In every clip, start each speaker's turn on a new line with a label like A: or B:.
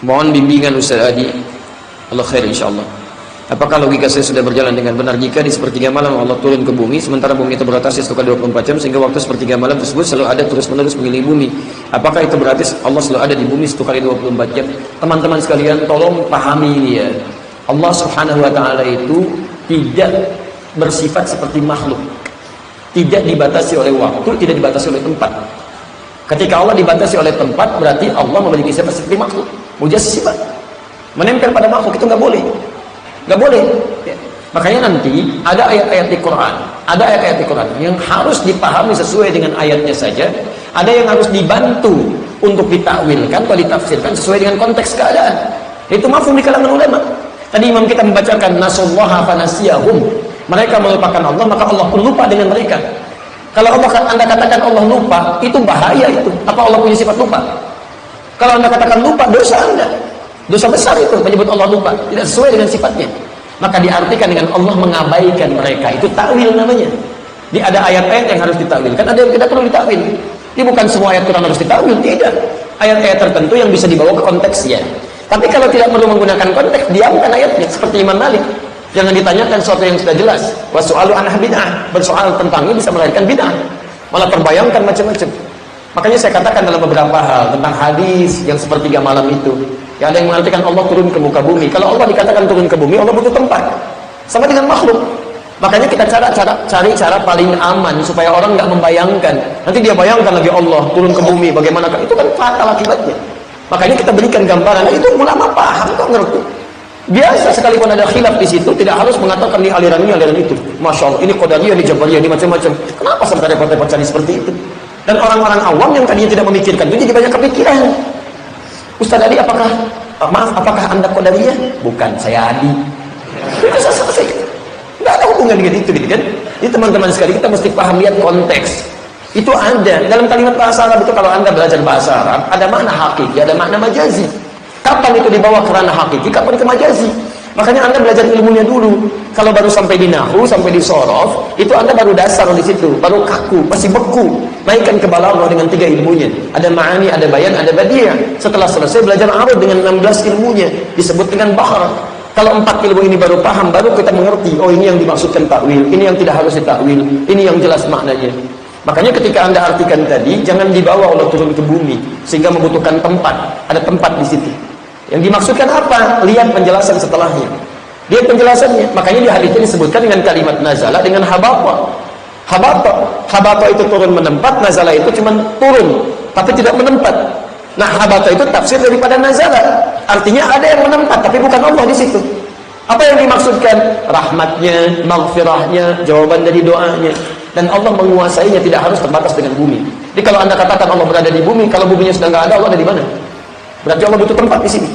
A: Mohon bimbingan Ustaz Adi. Allah khair insyaallah. Apakah logika saya sudah berjalan dengan benar jika di sepertiga malam Allah turun ke bumi sementara bumi itu berotasi sekitar 24 jam sehingga waktu sepertiga malam tersebut selalu ada terus-menerus mengelilingi bumi. Apakah itu berarti Allah selalu ada di bumi 1 kali 24 jam? Teman-teman sekalian, tolong pahami ini ya. Allah Subhanahu wa taala itu tidak bersifat seperti makhluk. Tidak dibatasi oleh waktu, tidak dibatasi oleh tempat. Ketika Allah dibatasi oleh tempat, berarti Allah memiliki sifat seperti makhluk. Mujassibah. Menempel pada makhluk itu nggak boleh. Nggak boleh. Ya. Makanya nanti ada ayat-ayat di Quran, ada ayat-ayat di Quran yang harus dipahami sesuai dengan ayatnya saja, ada yang harus dibantu untuk ditakwilkan atau ditafsirkan sesuai dengan konteks keadaan. Itu mafhum di kalangan ulama. Tadi imam kita membacakan nasallaha fanasiyahum. Mereka melupakan Allah, maka Allah pun lupa dengan mereka. Kalau Anda katakan Allah lupa, itu bahaya itu. Apa Allah punya sifat lupa? Kalau Anda katakan lupa, dosa Anda. Dosa besar itu menyebut Allah lupa, tidak sesuai dengan sifatnya. Maka diartikan dengan Allah mengabaikan mereka. Itu takwil namanya. Ada ayat-ayat yang harus ditakwilkan, ada yang tidak perlu ditakwil. Ini bukan semua ayat Quran harus ditakwil, tidak. Ayat-ayat tertentu yang bisa dibawa ke konteksnya. Tapi kalau tidak perlu menggunakan konteks, diamkan ayatnya. Seperti Imam Malik. Jangan ditanyakan sesuatu yang sudah jelas. Wasu'alu anha bid'ah. Bersoal tentangnya bisa melahirkan bid'ah. Malah terbayangkan macam-macam. Makanya saya katakan dalam beberapa hal tentang hadis yang sepertiga malam itu. Ya, ada yang mengartikan Allah turun ke muka bumi. Kalau Allah dikatakan turun ke bumi, Allah butuh tempat. Sama dengan makhluk. Makanya kita cari cara paling aman supaya orang nggak membayangkan. Nanti dia bayangkan lagi Allah turun ke bumi, bagaimana? Itu kan fatal akibatnya. Makanya kita berikan gambaran. Itu ulama paham kok, ngerti. Biasa sekalipun ada khilaf di situ, tidak harus mengatakan ini aliran itu. Masya Allah, ini Qadariyah, ini Jabariyah, ini macam-macam. Kenapa sampai repot-repot cari seperti itu? Dan orang-orang awam yang tadinya tidak memikirkan itu jadi banyak kepikiran. Ustaz Adi, apakah Anda Qadariyah? Bukan, saya Adi. Itu selesai. Nggak ada hubungan dengan itu, gitu kan? Ini teman-teman sekali, kita mesti paham lihat konteks. Itu ada dalam kalimat bahasa Arab itu. Kalau Anda belajar bahasa Arab, ada makna hakiki, ada makna majazi. Kapan itu dibawa ke ranah hakiki, kapan ke majazi. Makanya Anda belajar ilmunya dulu. Kalau baru sampai di nahwu, sampai di sorof, itu Anda baru dasar di situ, baru kaku, masih beku. Naikkan ke balaghah dengan 3 ilmunya. Ada ma'ani, ada bayan, ada badiah. Setelah selesai belajar arud dengan 16 ilmunya, disebut dengan bahr. Kalau 4 ilmu ini baru paham, baru kita mengerti, oh ini yang dimaksudkan takwil, ini yang tidak harus ditakwil, ini yang jelas maknanya. Makanya ketika Anda artikan tadi, jangan dibawa Allah turun ke bumi, sehingga membutuhkan tempat. Ada tempat di situ. Yang dimaksudkan apa? Lihat penjelasan setelahnya. Lihat penjelasannya. Makanya di hadis ini disebutkan dengan kalimat nazala dengan habata. Habata itu turun menempat, nazala itu cuma turun, tapi tidak menempat. Nah, habata itu tafsir daripada nazala. Artinya ada yang menempat, tapi bukan Allah di situ. Apa yang dimaksudkan? Rahmatnya, maghfirahnya, jawaban dari doanya. Dan Allah menguasainya, tidak harus terbatas dengan bumi. Jadi kalau Anda katakan Allah berada di bumi, kalau buminya sudah nggak ada, Allah ada di mana? Berarti Allah butuh tempat di sini.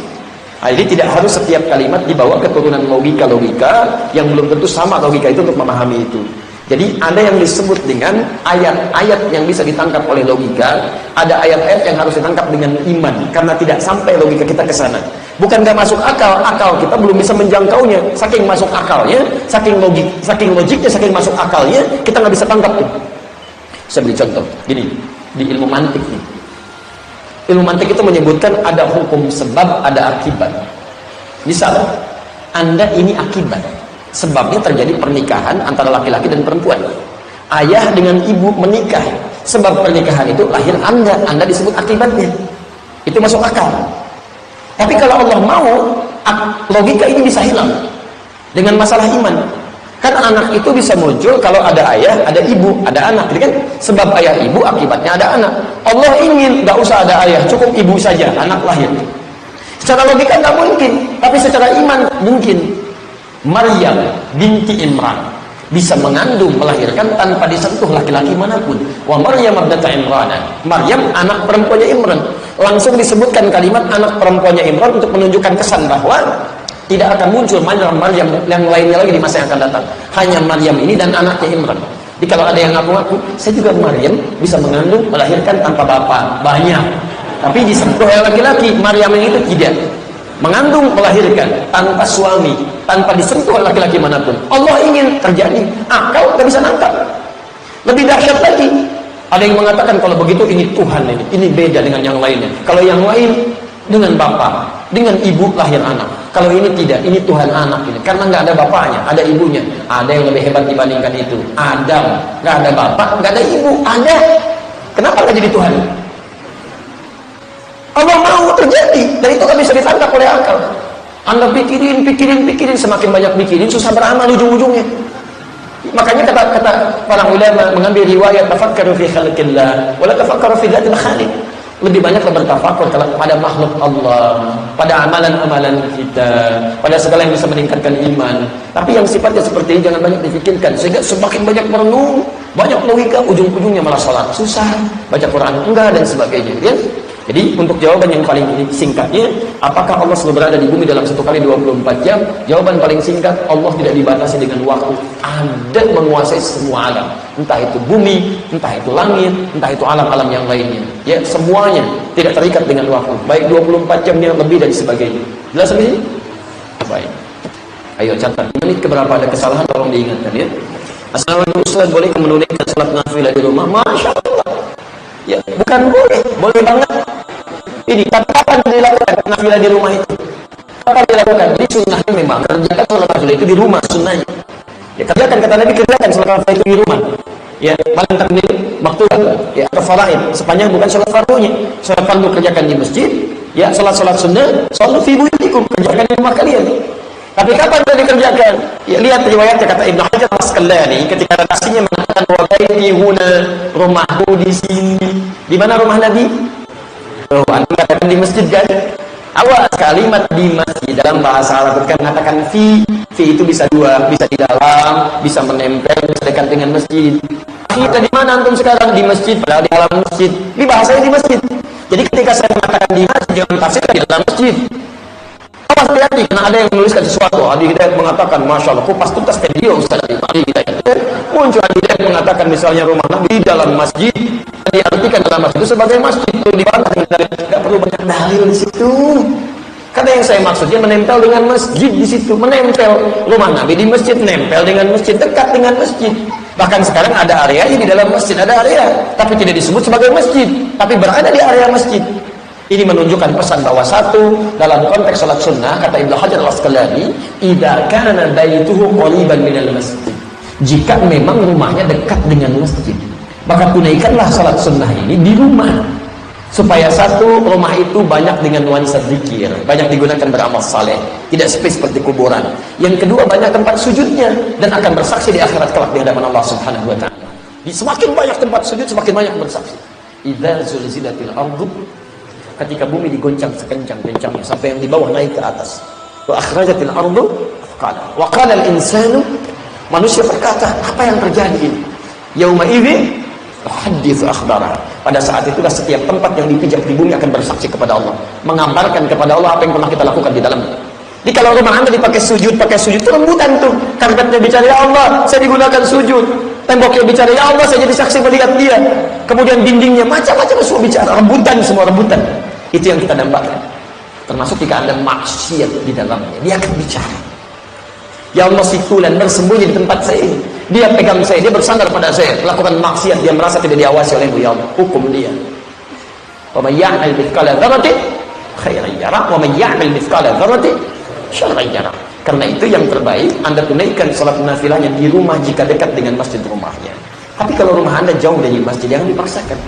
A: Nah, jadi tidak harus setiap kalimat dibawa keturunan logika-logika yang belum tentu sama logika itu untuk memahami itu. Jadi ada yang disebut dengan ayat-ayat yang bisa ditangkap oleh logika, ada ayat-ayat yang harus ditangkap dengan iman, karena tidak sampai logika kita ke sana. Bukan nggak masuk akal, akal kita belum bisa menjangkaunya. Saking masuk akalnya, saking logiknya, saking masuk akalnya, kita nggak bisa tangkap tuh. Saya beri contoh, gini, di ilmu mantik nih. Ilmu mantik itu menyebutkan ada hukum sebab, ada akibat. Misal, Anda ini akibat. Sebabnya terjadi pernikahan antara laki-laki dan perempuan. Ayah dengan ibu menikah. Sebab pernikahan itu lahir Anda disebut akibatnya. Itu masuk akal. Tapi kalau Allah mau, logika ini bisa hilang dengan masalah iman. Kan anak itu bisa muncul kalau ada ayah, ada ibu, ada anak. Jadi kan sebab ayah ibu, akibatnya ada anak. Allah ingin nggak usah ada ayah, cukup ibu saja, anak lahir. Secara logika nggak mungkin, tapi secara iman mungkin. Maryam binti Imran bisa mengandung, melahirkan tanpa disentuh laki-laki manapun. Wa Maryam ibnata Imran. Maryam anak perempuannya Imran. Langsung disebutkan kalimat anak perempuannya Imran untuk menunjukkan kesan bahwa tidak akan muncul Maryam yang lainnya lagi di masa yang akan datang. Hanya Maryam ini dan anaknya Imran. Jadi kalau ada yang ngaku-ngaku, saya juga Maryam bisa mengandung, melahirkan tanpa bapak, banyak. Tapi disentuh oleh laki-laki. Maryam yang itu tidak. Mengandung, melahirkan tanpa suami, tanpa disentuh oleh laki-laki manapun. Allah ingin terjadi. Akal nggak bisa nangkap. Lebih dahsyat lagi, ada yang mengatakan kalau begitu ini Tuhan ini beda dengan yang lainnya. Kalau yang lain dengan bapak, dengan ibu lahir anak. Kalau ini tidak, ini Tuhan anak ini. Karena nggak ada bapaknya, ada ibunya. Ada yang lebih hebat dibandingkan itu. Adam, nggak ada bapak, nggak ada ibu, ada. Kenapa nggak jadi Tuhan? Allah mau terjadi, dan itu nggak bisa ditangkap oleh akal. Anda pikirin, semakin banyak pikirin, susah beramal ujung-ujungnya. Makanya kata para ulama mengambil riwayat tafakkaru fi khalqillah wala tafakkaru fi dzatil khaliq. Lebih banyak bertafakur pada makhluk Allah, pada amalan-amalan kita, pada segala yang bisa meningkatkan iman. Tapi yang sifatnya seperti ini jangan banyak difikirkan, sehingga semakin banyak merenung, banyak logika, ujung-ujungnya malah sholat susah, baca Quran enggak, dan sebagainya. Ya? Jadi untuk jawaban yang paling singkatnya, apakah Allah selalu berada di bumi dalam 1 kali 24 jam? Jawaban paling singkat, Allah tidak dibatasi dengan waktu. Ada menguasai semua alam, entah itu bumi, entah itu langit, entah itu alam-alam yang lainnya. Ya, semuanya tidak terikat dengan waktu. Baik 24 jamnya, lebih dari sebagainya. Jelas sampai sini? Baik. Ayo catat. Menit keberapa ada kesalahan, tolong diingatkan ya. Assalamualaikum Ustaz, boleh menunaikan salat nafilah di rumah? Masya Allah. Ya, bukan boleh banget. Ini, tapi kapan dilakukan nafilah di rumah itu? Kapan dilakukan? Jadi sunnahnya memang kerjakan salat nafilah itu di rumah, sunnahnya. Ya, kerjakan, kata Nabi, kerjakan salat nafilah itu di rumah. Ya, paling takdir waktu ya atau faraid, sepanjang bukan salat fardunya. Salat fardu kerjakan di masjid, ya salat-salat sunnah shallu fi buyutikum, kerjakan di rumah kalian. Tapi kapan itu dikerjakan? Ya, lihat riwayatnya, kata Ibnu Hajar Al-Asqalani ketika redaksinya mengatakan wa baiti huna, rumahku di sini. Di mana rumah Nabi? Oh, Anda katakan di masjid kan? Awas, kalimat di masjid dalam bahasa Arab kan mengatakan fi itu bisa dua, bisa di dalam, bisa menempel, bisa dekat dengan masjid. Kita di mana antum sekarang? Di masjid, padahal di dalam masjid. Ini bahasanya di masjid. Jadi ketika saya mengatakan di masjid, jangan tafsirkan di dalam masjid. Awas, hati-hati, karena ada yang menuliskan sesuatu. Adi Hidayat mengatakan, Masya Allah, kupas tuntas ke dia Ustaz Adi Hidayat. Muncul Adi Hidayat mengatakan misalnya rumah Nabi dalam masjid, diartikan dalam masjid itu sebagai masjid, itu dibantah. Tidak perlu banyak dalil di situ. Karena yang saya maksudnya menempel dengan masjid di situ, menempel rumah Nabi di masjid, nempel dengan masjid, dekat dengan masjid. Bahkan sekarang ada area di dalam masjid, ada area, tapi tidak disebut sebagai masjid, tapi berada di area masjid. Ini menunjukkan pesan bahwa satu, dalam konteks salat sunnah, kata Ibnu Hajar Al-Asqalani, idza kana baituhu qariban minal masjid. Jika memang rumahnya dekat dengan masjid, maka tunaikanlah salat sunnah ini di rumah. Supaya satu, rumah itu banyak dengan nuansa zikir, banyak digunakan beramal saleh, tidak seperti kuburan. Yang kedua, banyak tempat sujudnya dan akan bersaksi di akhirat kelak di hadapan Allah Subhanahu wa taala. Semakin banyak tempat sujud, semakin banyak bersaksi. Idza zulzilatil ardu, ketika bumi digoncang sekencang-kencangnya sampai yang di bawah naik ke atas. Wa akhrajatil ardu athqala. Wa qala al-insanu, manusia berkata, apa yang terjadi ini? Yauma idzin hadits akhbara. Pada saat itulah setiap tempat yang dipijak di bumi akan bersaksi kepada Allah, mengabarkan kepada Allah apa yang pernah kita lakukan di dalamnya. Jadi kalau rumah Anda dipakai sujud itu rebutan tuh. Karpetnya bicara, ya Allah, saya digunakan sujud. Temboknya bicara, ya Allah, saya jadi saksi melihat dia. Kemudian dindingnya macam-macam semua bicara, rebutan, semua rebutan. Itu yang kita dampakkan. Termasuk jika Anda maksiat di dalamnya, dia akan bicara. Ya Allah, si fulan bersembunyi di tempat saya ini. Dia pegang saya, dia bersandar pada saya, melakukan maksiat, dia merasa tidak diawasi olehmu, ya Allah, hukum dia. Wa may ya'mal mithqala dzarratin khairan yarah, wa may ya'mal mithqala dzarratin syarran yarah. Karena itu yang terbaik Anda tunaikan salat nafilahnya di rumah jika dekat dengan masjid rumahnya. Tapi kalau rumah Anda jauh dari masjid, jangan dipaksakan.